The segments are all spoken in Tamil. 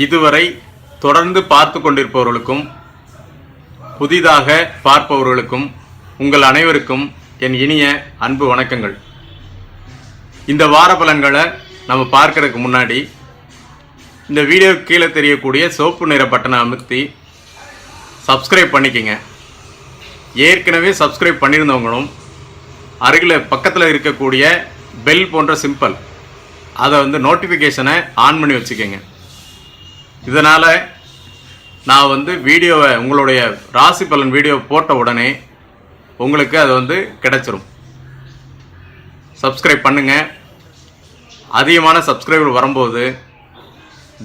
இதுவரை தொடர்ந்து பார்த்து கொண்டிருப்பவர்களுக்கும் புதிதாக பார்ப்பவர்களுக்கும் உங்கள் அனைவருக்கும் என் இனிய அன்பு வணக்கங்கள். இந்த வார பலன்களை நம்ம பார்க்கறதுக்கு முன்னாடி இந்த வீடியோ கீழே தெரியக்கூடிய சிவப்பு நிற பட்டனை அமுத்தி சப்ஸ்கிரைப் பண்ணிக்கங்க. ஏற்கனவே சப்ஸ்கிரைப் பண்ணியிருந்தவங்களும் அருகில் பக்கத்தில் இருக்கக்கூடிய பெல் போன்ற சிம்பிள் அதை நோட்டிஃபிகேஷனை ஆன் பண்ணி வச்சுக்கோங்க. இதனால் நான் வீடியோவை உங்களுடைய ராசி பலன் வீடியோ போட்ட உடனே உங்களுக்கு அது கிடைச்சிரும். சப்ஸ்கிரைப் பண்ணுங்கள். அதிகமான சப்ஸ்கிரைபர் வரும்போது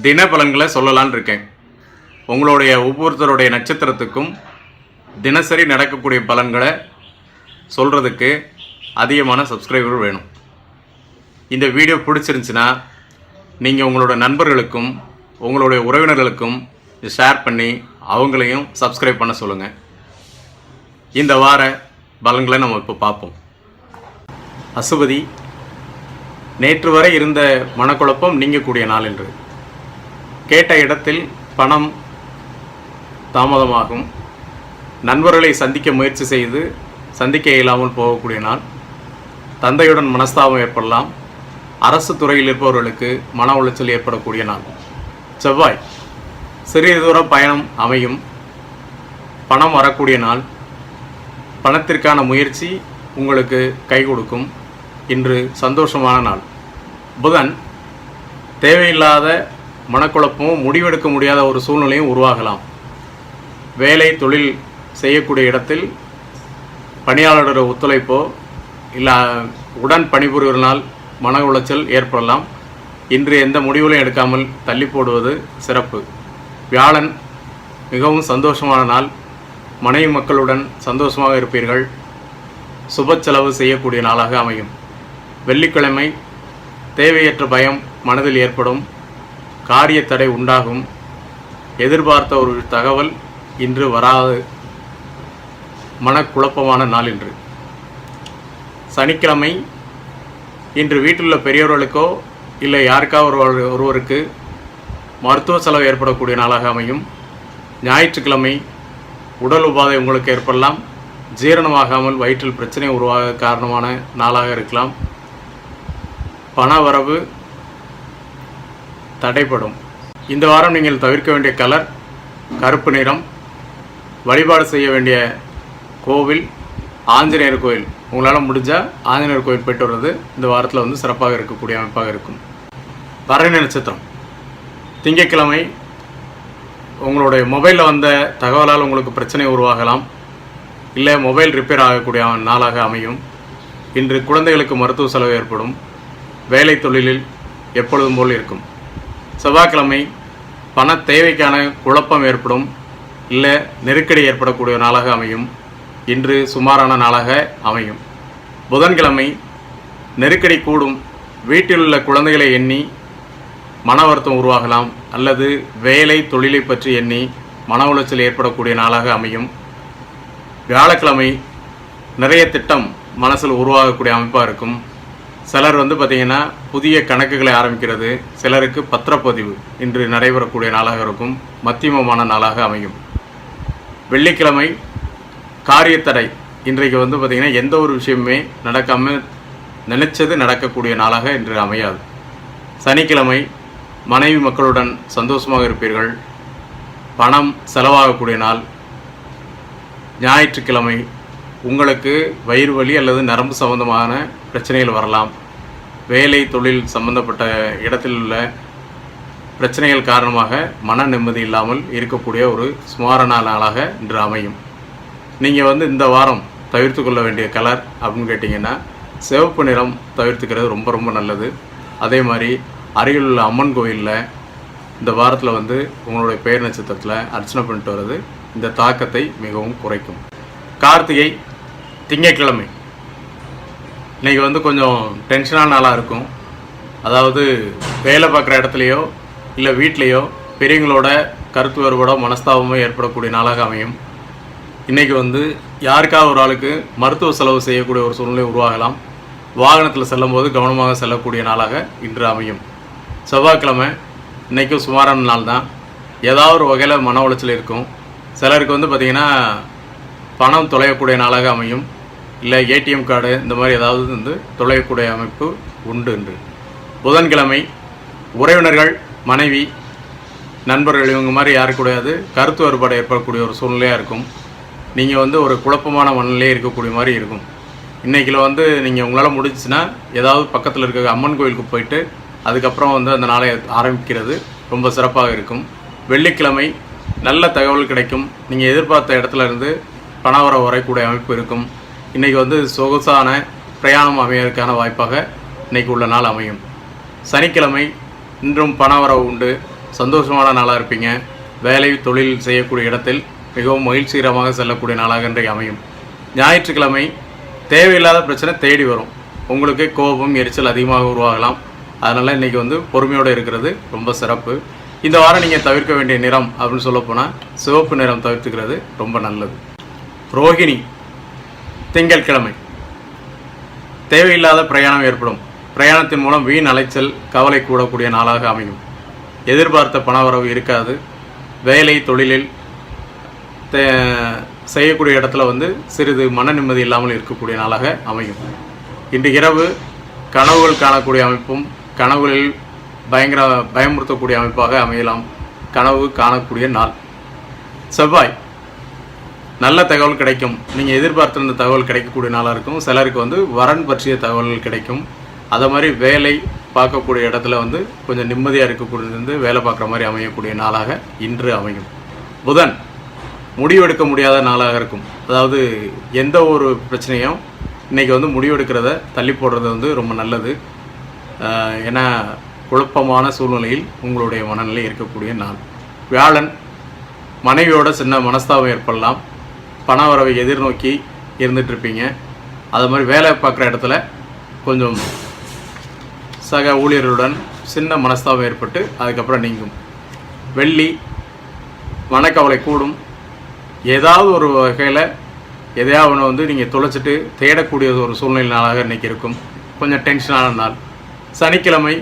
தின பலன்களை சொல்லலான்னு இருக்கேன். உங்களுடைய ஒவ்வொருத்தருடைய நட்சத்திரத்துக்கும் தினசரி நடக்கக்கூடிய பலன்களை சொல்கிறதுக்கு அதிகமான சப்ஸ்கிரைபர் வேணும். இந்த வீடியோ பிடிச்சிருந்துச்சுன்னா நீங்கள் உங்களோட நண்பர்களுக்கும் உங்களுடைய உறவினர்களுக்கும் ஷேர் பண்ணி அவங்களையும் சப்ஸ்கிரைப் பண்ண சொல்லுங்கள். இந்த வார பலன்களை நம்ம இப்போ பார்ப்போம். அசுபதி, நேற்று வரை இருந்த மனக்குழப்பம் நீங்கக்கூடிய நாள் என்று. கேட்ட இடத்தில் பணம் தாமதமாகும். நண்பர்களை சந்திக்க முயற்சி செய்து சந்திக்க இயலாமல் போகக்கூடிய நாள். தந்தையுடன் மனஸ்தாபம் ஏற்படலாம். அரசு துறையில் இருப்பவர்களுக்கு மன உளைச்சல் ஏற்படக்கூடிய நாள். செவ்வாய், சிறிது தூர பயணம் அமையும். பணம் வரக்கூடிய நாள். பணத்திற்கான முயற்சி உங்களுக்கு கை கொடுக்கும். இன்று சந்தோஷமான நாள். புதன், தேவையில்லாத மனக்குழப்பமும் முடிவெடுக்க முடியாத ஒரு சூழ்நிலையும் உருவாகலாம். வேலை தொழில் செய்யக்கூடிய இடத்தில் பணியாளரோட ஒத்துழைப்போ இல்லை உடன் பணிபுரிவதனால் மன உளைச்சல் ஏற்படலாம். இன்று எந்த முடிவுகளையும் எடுக்காமல் தள்ளி போடுவது சிறப்பு. வியாழன், மிகவும் சந்தோஷமான நாள். மனைவி மக்களுடன் சந்தோஷமாக இருப்பீர்கள். சுப செலவு செய்யக்கூடிய நாளாக அமையும். வெள்ளிக்கிழமை, தேவையற்ற பயம் மனதில் ஏற்படும். காரிய தடை உண்டாகும். எதிர்பார்த்த ஒரு தகவல் இன்று வராது. மனக்குழப்பமான நாள் இன்று. சனிக்கிழமை, இன்று வீட்டிலுள்ள பெரியவர்களுக்கோ இல்லை யாருக்காவது ஒருவருக்கு மருத்துவ செலவு ஏற்படக்கூடிய நாளாக அமையும். ஞாயிற்றுக்கிழமை, உடல் உபாதை உங்களுக்கு ஏற்படலாம். ஜீரணமாகாமல் வயிற்றில் பிரச்சனை உருவாக காரணமான நாளாக இருக்கலாம். பண வரவு தடைப்படும். இந்த வாரம் நீங்கள் தவிர்க்க வேண்டிய கலர் கருப்பு நிறம். வழிபாடு செய்ய வேண்டிய கோவில் ஆஞ்சநேயர் கோயில். உங்களால் முடிஞ்சால் ஆஞ்சநேயர் கோயில் போய்ட்டு வர்றது இந்த வாரத்தில் சிறப்பாக இருக்கக்கூடிய அமைப்பாக இருக்கும். பரணி நட்சத்திரம், திங்கட்கிழமை, உங்களுடைய மொபைலில் வந்த தகவலால் உங்களுக்கு பிரச்சனை உருவாகலாம். இல்லை மொபைல் ரிப்பேர் ஆகக்கூடிய நாளாக அமையும். இன்று குழந்தைகளுக்கு மருத்துவ செலவு ஏற்படும். வேலை தொழிலில் எப்பொழுதும் போல் இருக்கும். செவ்வாய்க்கிழமை, பண தேவைக்கான குழப்பம் ஏற்படும். இல்லை நெருக்கடி ஏற்படக்கூடிய நாளாக அமையும். இன்று சுமாரான நாளாக அமையும். புதன்கிழமை, நெருக்கடி கூடும். வீட்டில் உள்ள குழந்தைகளை எண்ணி மன வருத்தம் உருவாகலாம். அல்லது வேலை தொழிலை பற்றி எண்ணி மன உளைச்சல் ஏற்படக்கூடிய நாளாக அமையும். வியாழக்கிழமை, நிறைய திட்டம் மனசில் உருவாகக்கூடிய அமைப்பாக இருக்கும். சிலர் பார்த்திங்கன்னா புதிய கணக்குகளை ஆரம்பிக்கிறது. சிலருக்கு பத்திரப்பதிவு இன்று நடைபெறக்கூடிய நாளாக இருக்கும். மத்தியமமான நாளாக அமையும். வெள்ளிக்கிழமை, காரியத்தடை. இன்றைக்கு பார்த்திங்கன்னா எந்த ஒரு விஷயமுமே நடக்காமல் நினைச்சது நடக்கக்கூடிய நாளாக இன்று அமையாது. சனிக்கிழமை, மனைவி மக்களுடன் சந்தோஷமாக இருப்பீர்கள். பணம் செலவாகக்கூடிய நாள். ஞாயிற்றுக்கிழமை, உங்களுக்கு வயிறு வலி அல்லது நரம்பு சம்பந்தமான பிரச்சனைகள் வரலாம். வேலை தொழில் சம்பந்தப்பட்ட இடத்தில் உள்ள பிரச்சனைகள் காரணமாக மன நிம்மதி இல்லாமல் இருக்கக்கூடிய ஒரு சுமாரான நாளாக இன்று அமையும். நீங்கள் இந்த வாரம் தவிர்த்து கொள்ள வேண்டிய கலர் அப்படின்னு கேட்டிங்கன்னா சிவப்பு நிறம் தவிர்த்துக்கிறது ரொம்ப ரொம்ப நல்லது. அதே மாதிரி அருகில் உள்ள அம்மன் கோயிலில் இந்த வாரத்தில் உங்களுடைய பெயர் நட்சத்திரத்தில் அர்ச்சனை பண்ணிட்டு வர்றது இந்த தாக்கத்தை மிகவும் குறைக்கும். கார்த்திகை, திங்கட்கிழமை, இன்றைக்கி கொஞ்சம் டென்ஷனான நாளாக இருக்கும். அதாவது வேலை பார்க்குற இடத்துலையோ இல்லை வீட்லேயோ பெரியவங்களோட கருத்து வேறுபாடோ மனஸ்தாபமோ ஏற்படக்கூடிய நாளாக அமையும். இன்றைக்கி யாருக்காவது ஒரு ஆளுக்கு மருத்துவ செலவு செய்யக்கூடிய ஒரு சூழ்நிலை உருவாகலாம். வாகனத்தில் செல்லும்போது கவனமாக செல்லக்கூடிய நாளாக இன்று அமையும். செவ்வாய்க்கிழமை, இன்றைக்கும் சுமாரான நாள் தான். ஏதாவது ஒரு வகையில் மன உளைச்சல் இருக்கும். சிலருக்கு வந்து பார்த்திங்கன்னா பணம் தொலையக்கூடிய நாளாக அமையும். இல்லை ஏடிஎம் கார்டு இந்த மாதிரி ஏதாவது வந்து தொலையக்கூடிய அமைப்பு உண்டு என்று. புதன்கிழமை உறவினர்கள், மனைவி, நண்பர்கள் இவங்க மாதிரி யாருக்கு கூடாது கருத்து வேறுபாடு ஏற்படக்கூடிய ஒரு சூழ்நிலையாக இருக்கும். நீங்கள் வந்து ஒரு குழப்பமான மனநிலையே இருக்கக்கூடிய மாதிரி இருக்கும். இன்றைக்கில் வந்து நீங்கள் உங்களால் முடிஞ்சுன்னா ஏதாவது பக்கத்தில் இருக்க அம்மன் கோயிலுக்கு போயிட்டு அதுக்கப்புறம் வந்து அந்த நாளை ஆரம்பிக்கிறது ரொம்ப சிறப்பாக இருக்கும். வெள்ளிக்கிழமை நல்ல தகவல் கிடைக்கும். நீங்கள் எதிர்பார்த்த இடத்துல இருந்து பணவர வரக்கூடிய அமைப்பு இருக்கும். இன்றைக்கி வந்து சொகுசான பிரயாணம் அமைவதற்கான வாய்ப்பாக இன்றைக்கி உள்ள நாள் அமையும். சனிக்கிழமை இன்றும் பணவரவு உண்டு. சந்தோஷமான நாளாக இருப்பீங்க. வேலை தொழில் செய்யக்கூடிய இடத்தில் மிகவும் மகிழ்ச்சிகரமாக செல்லக்கூடிய நாளாக இன்றைக்கு அமையும். ஞாயிற்றுக்கிழமை தேவையில்லாத பிரச்சனை தேடி வரும். உங்களுக்கு கோபம், எரிச்சல் அதிகமாக உருவாகலாம். அதனால் இன்றைக்கி வந்து பொறுமையோடு இருக்கிறது ரொம்ப சிறப்பு. இந்த வாரம் நீங்கள் தவிர்க்க வேண்டிய நிறம் அப்படின்னு சொல்லப்போனால் சிவப்பு நிறம் தவிர்த்துக்கிறது ரொம்ப நல்லது. ரோகிணி திங்கட்கிழமை தேவையில்லாத பிரயாணம் ஏற்படும். பிரயாணத்தின் மூலம் வீண் அலைச்சல், கவலை கூடக்கூடிய நாளாக அமையும். எதிர்பார்த்த பணவரவு இருக்காது. வேலை தொழிலில் செய்யக்கூடிய இடத்துல வந்து சிறிது மன நிம்மதி இல்லாமல் இருக்கக்கூடிய நாளாக அமையும். இன்று இரவு கனவுகள் காணக்கூடிய அமைப்பும், கனவுகளில் பயமுறுத்தக்கூடிய அமைப்பாக அமையலாம். கனவு காணக்கூடிய நாள். செவ்வாய் நல்ல தகவல் கிடைக்கும். நீங்கள் எதிர்பார்த்திருந்த தகவல் கிடைக்கக்கூடிய நாளாக இருக்கும். சிலருக்கு வந்து வரன் பற்றிய தகவல்கள் கிடைக்கும். அதை மாதிரி வேலை பார்க்கக்கூடிய இடத்துல வந்து கொஞ்சம் நிம்மதியாக இருக்கக்கூடியது வேலை பார்க்குற மாதிரி அமையக்கூடிய நாளாக இன்று அமையும். புதன் முடிவெடுக்க முடியாத நாளாக இருக்கும். அதாவது எந்த ஒரு பிரச்சனையும் இன்றைக்கி வந்து முடிவெடுக்கிறத தள்ளி போடுறது வந்து ரொம்ப நல்லது. ஏன்னா குழப்பமான சூழ்நிலையில் உங்களுடைய மனநிலை இருக்கக்கூடிய நாள். வியாழன் மனைவியோட சின்ன மனஸ்தாபம் ஏற்படலாம். பண வரவை எதிர்நோக்கி இருந்துகிட்ருப்பீங்க. அது மாதிரி வேலை பார்க்குற இடத்துல கொஞ்சம் சக ஊழியர்களுடன் சின்ன மனஸ்தாபம் ஏற்பட்டு அதுக்கப்புறம் நீங்கும். வெள்ளி மனக்கவலை கூடும். ஏதாவது ஒரு வகையில் எதையாவது ஒன்று வந்து நீங்கள் தொலைச்சிட்டு தேடக்கூடிய ஒரு சூழ்நிலை நாளாக இன்றைக்கி இருக்கும். கொஞ்சம் டென்ஷனான நாள். சனிக்கிழமை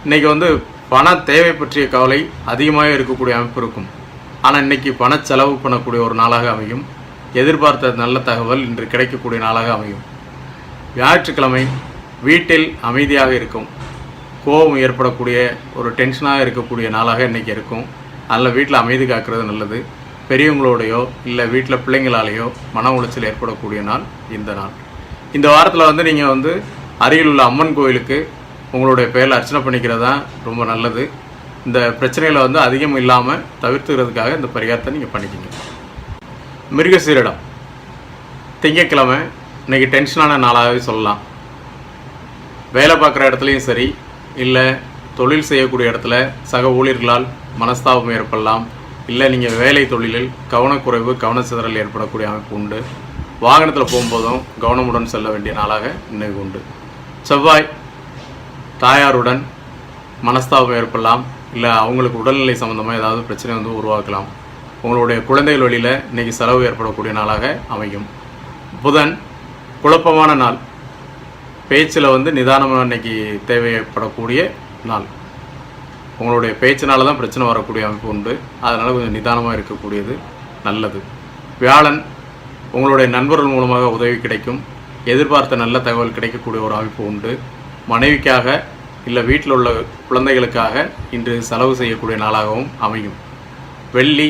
இன்றைக்கி வந்து பண தேவை பற்றிய கவலை அதிகமாக இருக்கக்கூடிய அமைப்பு இருக்கும். ஆனால் இன்றைக்கி பண செலவு பண்ணக்கூடிய ஒரு நாளாக அமையும். எதிர்பார்த்த நல்ல தகவல் இன்று கிடைக்கக்கூடிய நாளாக அமையும். ஞாயிற்றுக்கிழமை வீட்டில் அமைதியாக இருக்கும். கோபம் ஏற்படக்கூடிய ஒரு டென்ஷனாக இருக்கக்கூடிய நாளாக இன்றைக்கி இருக்கும். அதில் வீட்டில் அமைதி காக்கிறது நல்லது. பெரியவங்களோடையோ இல்லை வீட்டில் பிள்ளைங்களாலேயோ மன உளைச்சல் ஏற்படக்கூடிய நாள் இந்த நாள். இந்த வாரத்தில் வந்து நீங்கள் வந்து அருகில் உள்ள அம்மன் கோயிலுக்கு உங்களுடைய பெயரில் அர்ச்சனை பண்ணிக்கிறது தான் ரொம்ப நல்லது. இந்த பிரச்சனைகளை வந்து அதிகம் இல்லாமல் தவிர்த்துக்கிறதுக்காக இந்த பரிகாரத்தை நீங்கள் பண்ணிக்கிங்க. மிருகசீரிடம் திங்கட்கிழமை இன்றைக்கி டென்ஷனான நாளாகவே சொல்லலாம். வேலை பார்க்குற இடத்துலையும் சரி, இல்லை தொழில் செய்யக்கூடிய இடத்துல சக ஊழியர்களால் மனஸ்தாபம் ஏற்படலாம். இல்லை நீங்கள் வேலை தொழிலில் கவனக்குறைவு, கவனச்சிதறல் ஏற்படக்கூடிய அமைப்பு உண்டு. வாகனத்தில் போகும்போதும் கவனமுடன் செல்ல வேண்டிய நாளாக இன்னைக்கு உண்டு. செவ்வாய் தாயாருடன் மனஸ்தாபம் ஏற்படலாம். இல்லை அவங்களுக்கு உடல்நிலை சம்மந்தமாக ஏதாவது பிரச்சனை வந்து உருவாக்கலாம். உங்களுடைய குழந்தைகள் வழியில் இன்றைக்கி செலவு ஏற்படக்கூடிய நாளாக அமையும். புதன் குழப்பமான நாள். பேச்சில் வந்து நிதானமாக இன்றைக்கி தேவைப்படக்கூடிய நாள். உங்களுடைய பேச்சினால தான் பிரச்சனை வரக்கூடிய அமைப்பு உண்டு. அதனால் கொஞ்சம் நிதானமாக இருக்கக்கூடியது நல்லது. வியாழன் உங்களுடைய நண்பர்கள் மூலமாக உதவி கிடைக்கும். எதிர்பார்த்த நல்ல தகவல் கிடைக்கக்கூடிய ஒரு அமைப்பு உண்டு. மனைவிக்காக இல்லை வீட்டில் உள்ள குழந்தைகளுக்காக இன்று செலவு செய்யக்கூடிய நாளாகவும் அமையும். வெள்ளி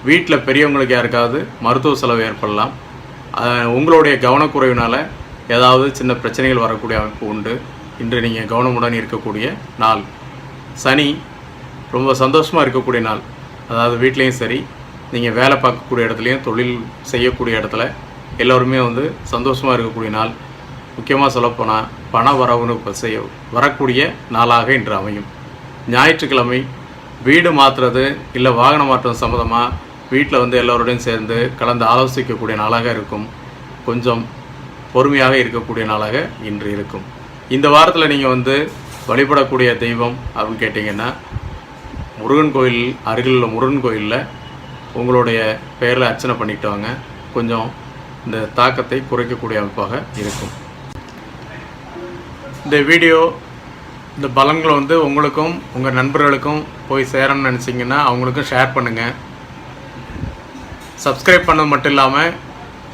வீட்டில் பெரியவங்களுக்கு யாருக்காவது மருத்துவ செலவு ஏற்படலாம். உங்களுடைய கவனக்குறைவினால் ஏதாவது சின்ன பிரச்சனைகள் வரக்கூடிய அமைப்பு உண்டு. இன்று நீங்கள் கவனமுடன் இருக்கக்கூடிய நாள். சனி ரொம்ப சந்தோஷமாக இருக்கக்கூடிய நாள். அதாவது வீட்லேயும் சரி, நீங்கள் வேலை பார்க்கக்கூடிய இடத்துலையும் தொழில் செய்யக்கூடிய இடத்துல எல்லோருமே வந்து சந்தோஷமாக இருக்கக்கூடிய நாள். முக்கியமாக சொல்லப்போனால் பண வரவு வரக்கூடிய நாளாக இன்று அமையும். ஞாயிற்றுக்கிழமை வீடு மாற்றுறது இல்லை வாகனம் மாற்றம் சம்மந்தமாக வீட்டில் வந்து எல்லோருடையும் சேர்ந்து கலந்து ஆலோசிக்கக்கூடிய நாளாக இருக்கும். கொஞ்சம் பொறுமையாக இருக்கக்கூடிய நாளாக இன்று இருக்கும். இந்த வாரத்தில் நீங்கள் வந்து வழிபடக்கூடிய தெய்வம் அப்படின்னு கேட்டிங்கன்னா முருகன் கோயில், அருகில் உள்ள முருகன் கோயிலில் உங்களுடைய பெயரில் அர்ச்சனை பண்ணிட்டு வாங்க. கொஞ்சம் இந்த தாக்கத்தை குறைக்கக்கூடிய அமைப்பாக இருக்கும். இந்த வீடியோ இந்த பலன்களை வந்து உங்களுக்கும் உங்கள் நண்பர்களுக்கும் போய் சேரணும்னு நினச்சிங்கன்னா அவங்களுக்கும் ஷேர் பண்ணுங்கள். சப்ஸ்கிரைப் பண்ணது மட்டும் இல்லாமல்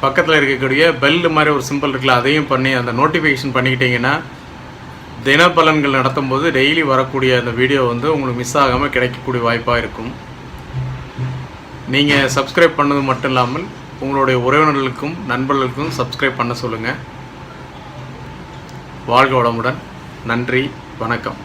பக்கத்தில் இருக்கக்கூடிய பெல் மாதிரி ஒரு சிம்பிள் இருக்குல்ல, அதையும் பண்ணி அந்த நோட்டிஃபிகேஷன் பண்ணிக்கிட்டிங்கன்னா தினபலன்கள் நடத்தும்போது டெய்லி வரக்கூடிய அந்த வீடியோ வந்து உங்களுக்கு மிஸ் ஆகாமல் கிடைக்கக்கூடிய வாய்ப்பாக இருக்கும். நீங்கள் சப்ஸ்கிரைப் பண்ணது மட்டும் இல்லாமல் உங்களுடைய உறவினர்களுக்கும் நண்பர்களுக்கும் சப்ஸ்கிரைப் பண்ண சொல்லுங்கள். வாழ்க வளமுடன். நன்றி, வணக்கம்.